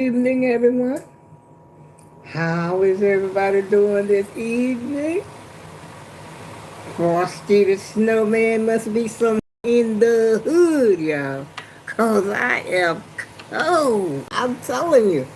Evening, everyone. How is everybody doing this evening? Frosty the Snowman must be somewhere in the hood, y'all. Cause I am cold. I'm telling you.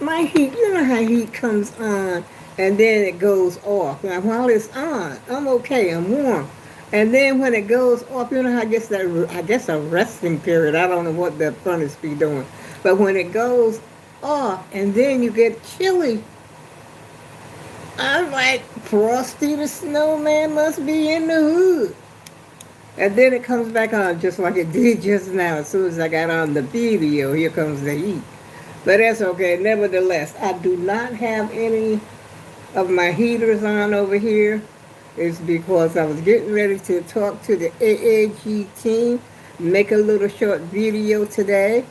My heat, you know how heat comes on and then it goes off. Now while it's on, I'm okay, I'm warm. And then when it goes off, you know how I guess a resting period. I don't know what the furnace be doing. But when it goes off and then you get chilly, I'm like, Frosty the Snowman must be in the hood. And then it comes back on just like it did just now. As soon as I got on the video, here comes the heat. But that's okay. Nevertheless, I do not have any of my heaters on over here. It's because I was getting ready to talk to the AAG team, make a little short video today.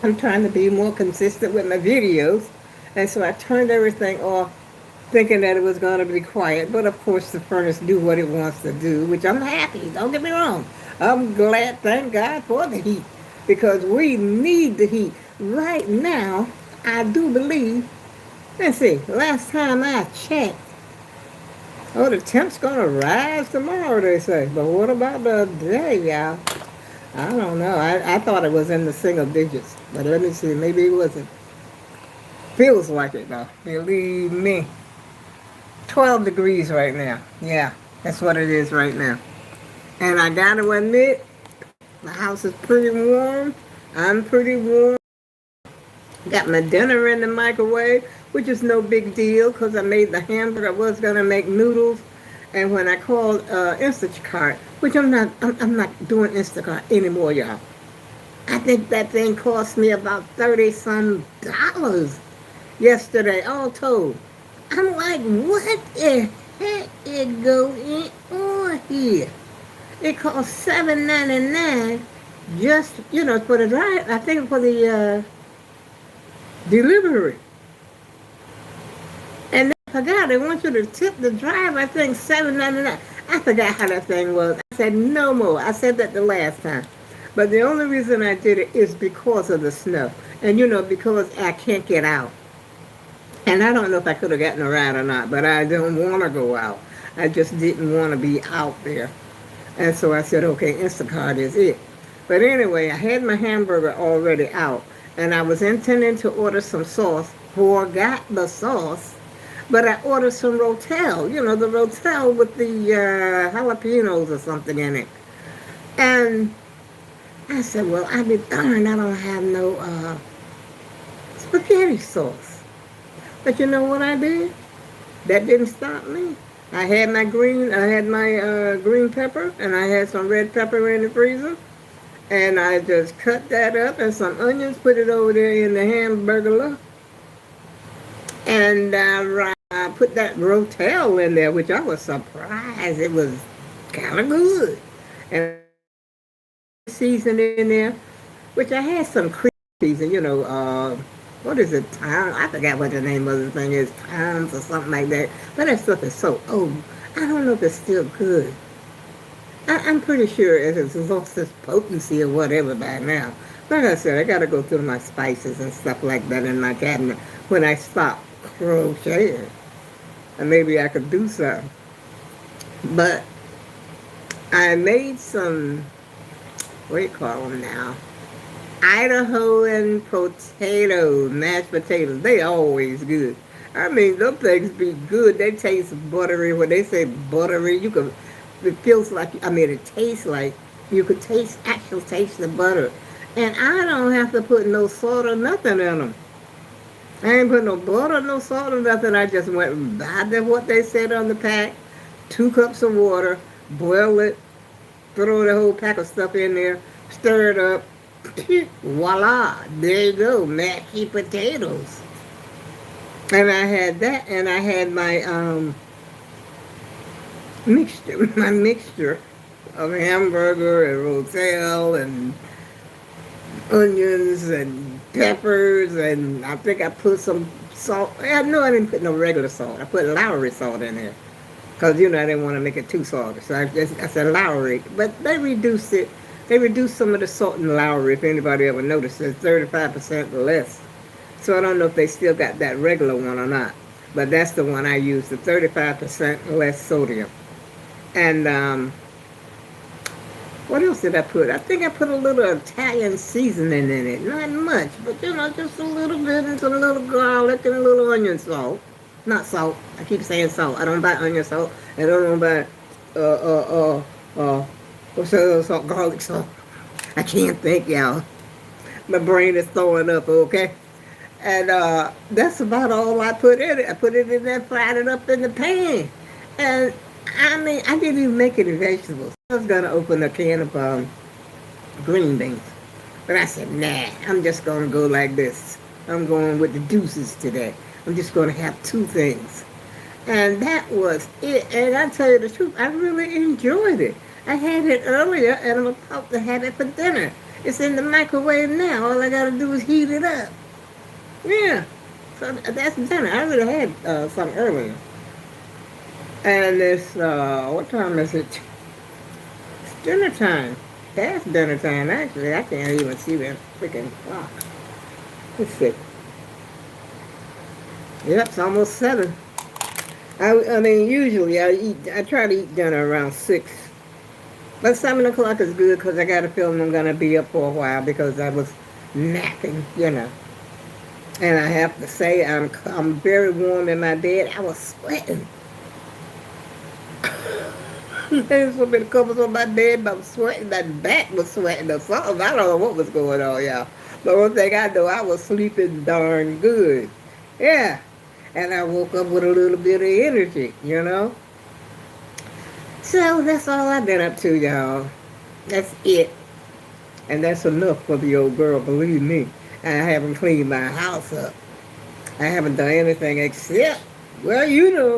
I'm trying to be more consistent with my videos. And so I turned everything off thinking that it was going to be quiet. But of course, the furnace do what it wants to do, which I'm happy. Don't get me wrong. I'm glad, thank God for the heat, because we need the heat. Right now, I do believe, let's see, last time I checked, oh, the temp's going to rise tomorrow, they say. But what about the day, y'all? I don't know. I thought it was in the single digits. But let me see. Maybe it wasn't. Feels like it, though. Believe me. 12 degrees right now. Yeah, that's what it is right now. And I gotta admit, the house is pretty warm. I'm pretty warm. Got my dinner in the microwave, which is no big deal because I made the hamburger. I was gonna make noodles, and when I called Instacart, which I'm not doing Instacart anymore, y'all. I think that thing cost me about 30 some dollars yesterday, all told. I'm like, what the heck is going on here? It costs $7.99 just, for the drive. I think for the delivery. And I forgot they want you to tip the driver. I think $7.99. I forgot how that thing was. I said no more. I said that the last time. But the only reason I did it is because of the snow. And because I can't get out. And I don't know if I could have gotten a ride or not, but I don't want to go out. I just didn't want to be out there. And so I said, okay, Instacart is it. But anyway, I had my hamburger already out, and I was intending to order some sauce. Forgot the sauce, but I ordered some Rotel, the Rotel with the jalapenos or something in it. And I said, well, I be darned, I don't have no spaghetti sauce. But you know what I did? That didn't stop me. I had my green pepper, and I had some red pepper in the freezer, and I just cut that up and some onions, put it over there in the hamburger, and I put that Rotel in there, which I was surprised. It was kind of good, and season in there, which I had some cream season, what is it? I forgot what the name of the thing is. Times or something like that. But that stuff is so old. I don't know if it's still good. I'm pretty sure it's lost its potency or whatever by now. Like I said, I got to go through my spices and stuff like that in my cabinet when I stop crocheting. And maybe I could do something. But I made some, what do you call them now? Idahoan potatoes, mashed potatoes. They always good. I mean, those things be good. They taste buttery. When they say buttery, it feels like, it tastes like, you could actually taste the butter. And I don't have to put no salt or nothing in them. I ain't put no butter, no salt or nothing. I just went by what they said on the pack. 2 cups of water, boil it, throw the whole pack of stuff in there, stir it up. Voila, there you go, mashed potatoes. And I had that, and I had my mixture of hamburger and Rotel and onions and peppers, and I think I put some salt. No, I didn't put no regular salt. I put Lowry salt in there because I didn't want to make it too salty. So I said Lowry, but they reduced it They reduced some of the salt in Lowry, if anybody ever noticed. It's 35% less. So I don't know if they still got that regular one or not. But that's the one I use, the 35% less sodium. And what else did I put? I think I put a little Italian seasoning in it. Not much, but just a little bit and some little garlic and a little onion salt. Not salt. I keep saying salt. I don't buy onion salt. I don't buy what's the other salt? Garlic salt. I can't think, y'all. My brain is throwing up, okay? And that's about all I put in it. I put it in there, fried it up in the pan. And I mean, I didn't even make any vegetables. I was going to open a can of green beans. But I said, nah, I'm just going to go like this. I'm going with the deuces today. I'm just going to have two things. And that was it. And I tell you the truth, I really enjoyed it. I had it earlier, and I'm about to have it for dinner. It's in the microwave now. All I got to do is heat it up. Yeah. So that's dinner. I already had some earlier. And it's, what time is it? It's dinner time. Past dinner time, actually. I can't even see that freaking clock. Let's see. Yep, it's almost 7. I mean, usually I try to eat dinner around 6. But 7 o'clock is good because I got a feeling I'm going to be up for a while because I was napping, And I have to say, I'm very warm in my bed. I was sweating. There's so many covers on my bed, but I was sweating. My back was sweating or something. I don't know what was going on, y'all. But one thing I know, I was sleeping darn good. Yeah. And I woke up with a little bit of energy, So that's all I've been up to, y'all. That's it. And that's enough for the old girl, believe me. I haven't cleaned my house up. I haven't done anything except, well,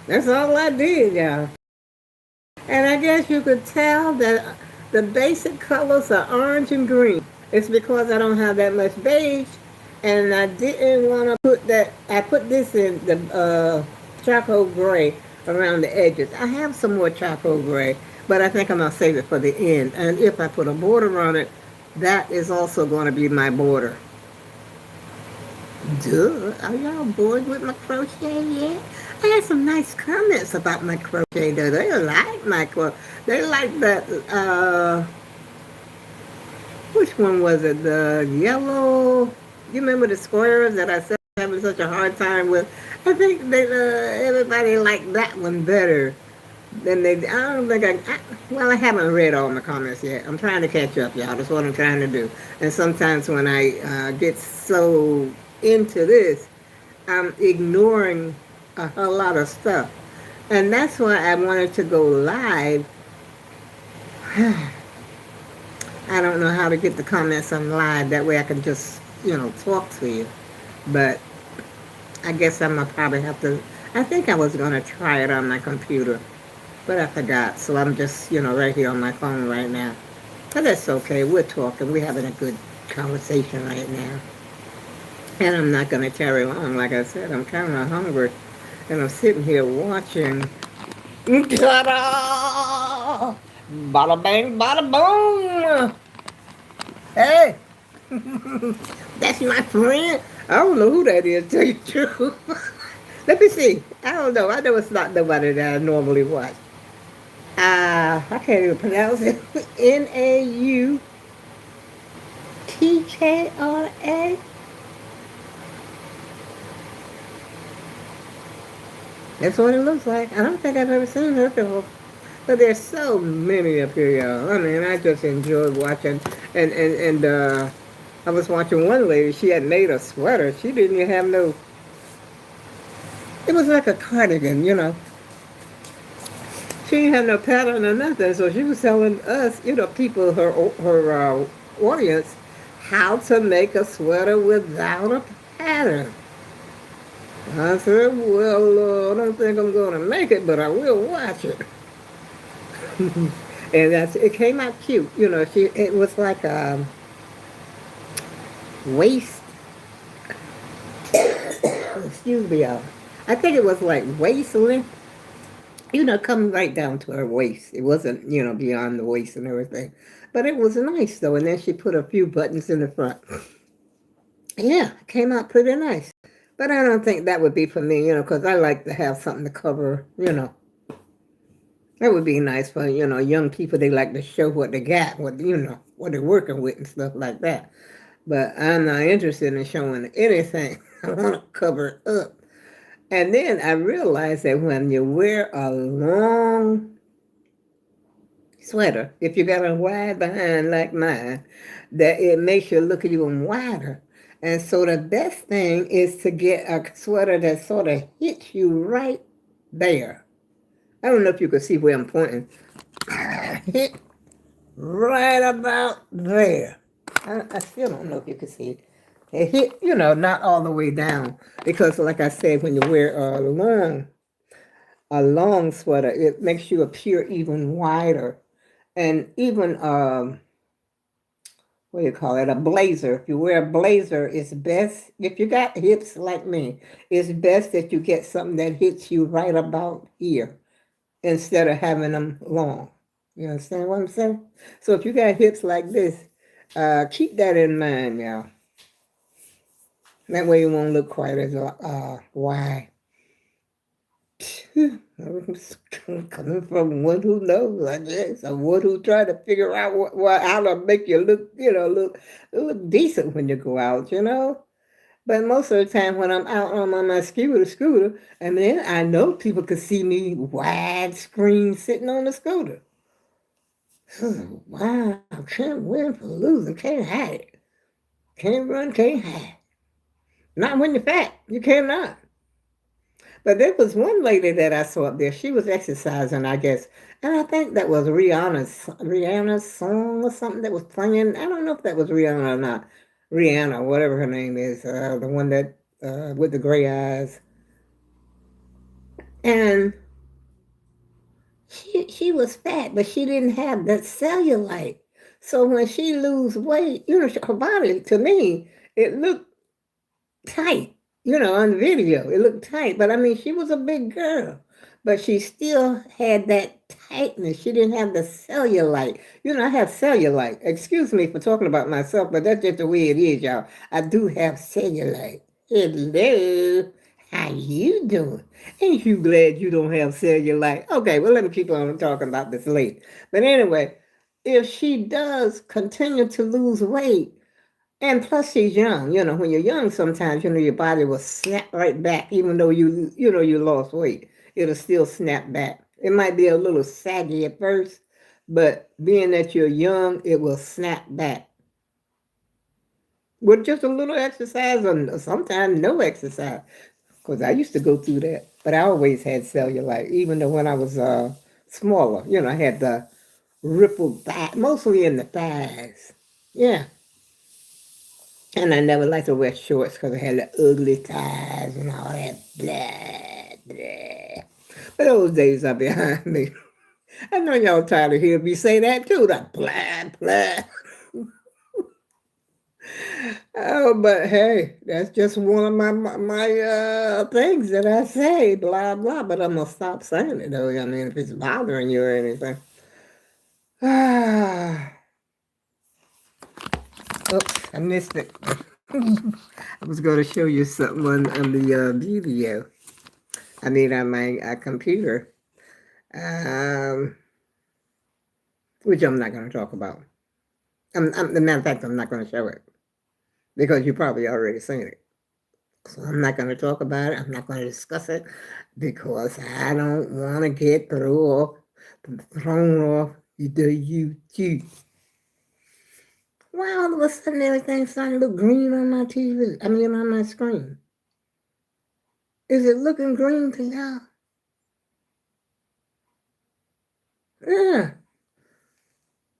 that's all I did, y'all. And I guess you could tell that the basic colors are orange and green. It's because I don't have that much beige. And I didn't want to put that. I put this in the charcoal gray around the edges. I have some more charcoal gray, but I think I'm going to save it for the end. And if I put a border on it, that is also going to be my border. Duh. Are y'all bored with my crochet yet? I had some nice comments about my crochet though. They like my crochet. They like that, which one was it? The yellow, you remember the squares that I said I having such a hard time with? I think everybody liked that one better than they, I don't think well, I haven't read all my comments yet. I'm trying to catch up, y'all. That's what I'm trying to do. And sometimes when I get so into this, I'm ignoring a lot of stuff. And that's why I wanted to go live. I don't know how to get the comments on live. That way I can just, talk to you. But I guess I'm going to probably have to, I think I was going to try it on my computer. But I forgot. So I'm just, right here on my phone right now. But that's okay. We're talking. We're having a good conversation right now. And I'm not going to tarry long. Like I said, I'm kind of hungry. And I'm sitting here watching. Ta-da! Bada bang, bada boom! Hey! That's my friend. I don't know who that is, to tell you the truth. Let me see. I don't know. I know it's not nobody that I normally watch. I can't even pronounce it. Nauttra. That's what it looks like. I don't think I've ever seen her before. But there's so many up here, y'all. I mean, I just enjoyed watching. And I was watching one lady. She had made a sweater. She didn't even have no... It was like a cardigan, She didn't have no pattern or nothing. So she was telling us, people, her audience, how to make a sweater without a pattern. I said, well, I don't think I'm going to make it, but I will watch it. And it came out cute. It was like a waist. Excuse me, y'all. I think it was like waist length Coming right down to her waist. It wasn't, beyond the waist and everything. But it was nice though. And then she put a few buttons in the front. Yeah, came out pretty nice. But I don't think that would be for me, because I like to have something to cover. That would be nice for, young people. They like to show what they got, what they're working with and stuff like that. But I'm not interested in showing anything. I want to cover it up. And then I realized that when you wear a long sweater, if you got a wide behind like mine, that it makes you look even wider. And so the best thing is to get a sweater that sort of hits you right there. I don't know if you can see where I'm pointing. Hit right about there. I still don't know if you can see it. It hit, not all the way down. Because like I said, when you wear a long sweater, it makes you appear even wider. And even what do you call it? A blazer. If you wear a blazer, it's best if you got hips like me, it's best that you get something that hits you right about here instead of having them long. You understand what I'm saying? So if you got hips like this, keep that in mind now. That way you won't look quite as wide. Coming from one who knows, I guess, or one who try to figure out how to make you look decent when you go out. But most of the time when I'm out on my scooter, and then I know people can see me widescreen sitting on the scooter. Wow, can't win for losing, can't hide it. Can't run, can't hide. Not when you're fat, you cannot. But there was one lady that I saw up there. She was exercising, I guess, and I think that was Rihanna's song or something that was playing. I don't know if that was Rihanna or not. Rihanna, whatever her name is, the one that with the gray eyes, and she was fat, but she didn't have that cellulite. So when she lose weight, her body to me it looked tight. On the video, it looked tight. But I mean, she was a big girl, but she still had that tightness. She didn't have the cellulite. I have cellulite. Excuse me for talking about myself, but that's just the way it is, y'all. I do have cellulite. Hello. How you doing? Ain't you glad you don't have cellulite? Okay, well, let me keep on talking about this later. But anyway, if she does continue to lose weight, and plus she's young, when you're young, sometimes, your body will snap right back, even though you lost weight. It'll still snap back. It might be a little saggy at first, but being that you're young, it will snap back. With just a little exercise or sometimes no exercise. Because I used to go through that. But I always had cellulite, even though when I was smaller. I had the rippled back, mostly in the thighs. Yeah. And I never liked to wear shorts because I had the ugly thighs and all that. Blah, blah. But those days are behind me. I know y'all tired of hearing me say that too. That blah, blah. Oh, but hey, that's just one of my things that I say, blah, blah. But I'm going to stop saying it, though. I mean, if it's bothering you or anything. Oops, I missed it. I was going to show you something on the video. I mean, on my computer, which I'm not going to talk about. As a matter of fact, I'm not going to show it because you probably already seen it. So I'm not going to talk about it. I'm not going to discuss it because I don't want to get thrown off the YouTube. Why all of a sudden everything's starting to look green on my TV? I mean, on my screen. Is it looking green to y'all? Yeah.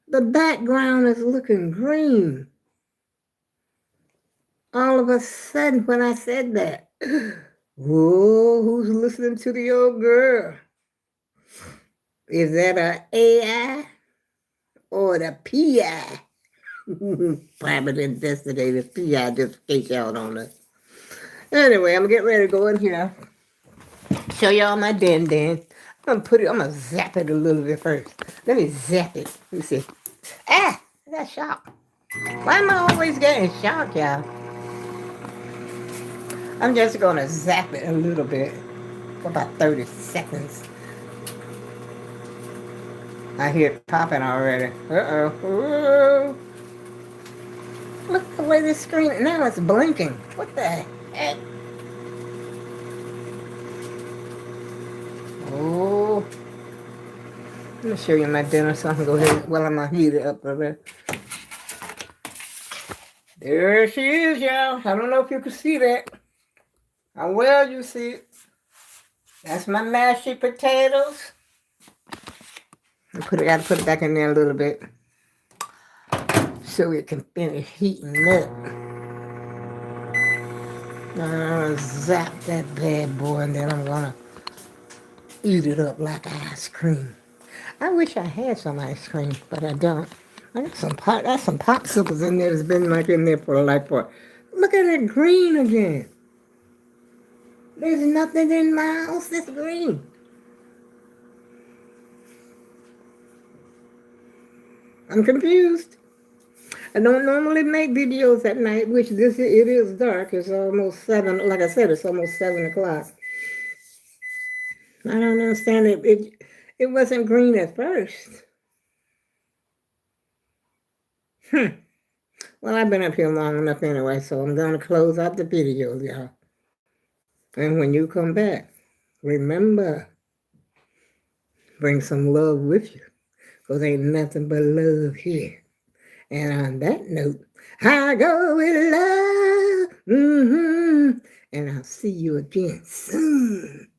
The background is looking green. All of a sudden when I said that. Whoa, who's listening to the old girl? Is that an AI or the PI? Private investigative PI just case out on us. Anyway, I'm getting ready to go in here. Show y'all my den. I'm gonna zap it a little bit first. Let me zap it. Let me see. Ah, I got shocked. Why am I always getting shocked, y'all? I'm just gonna zap it a little bit for about 30 seconds. I hear it popping already. Uh-oh. Look at the way this screen, now it's blinking. What the heck? Oh. Let me show you my dinner so I can go ahead while I'm gonna heat it up a bit. There she is, y'all. I don't know if you can see that. How well you see it. That's my mashed potatoes. Gotta put it back in there a little bit so it can finish heating up. I'm gonna zap that bad boy and then I'm gonna eat it up like ice cream. I wish I had some ice cream, but I don't. I got some popsicles in there that's been like in there for look at that green again. There's nothing in my house that's green. I'm confused. I don't normally make videos at night, which it is dark. It's almost 7, like I said, it's almost 7 o'clock. I don't understand it. It wasn't green at first. Well, I've been up here long enough anyway, so I'm going to close out the video, y'all. And when you come back, remember, bring some love with you, because ain't nothing but love here. And on that note, I go with love. And I'll see you again soon.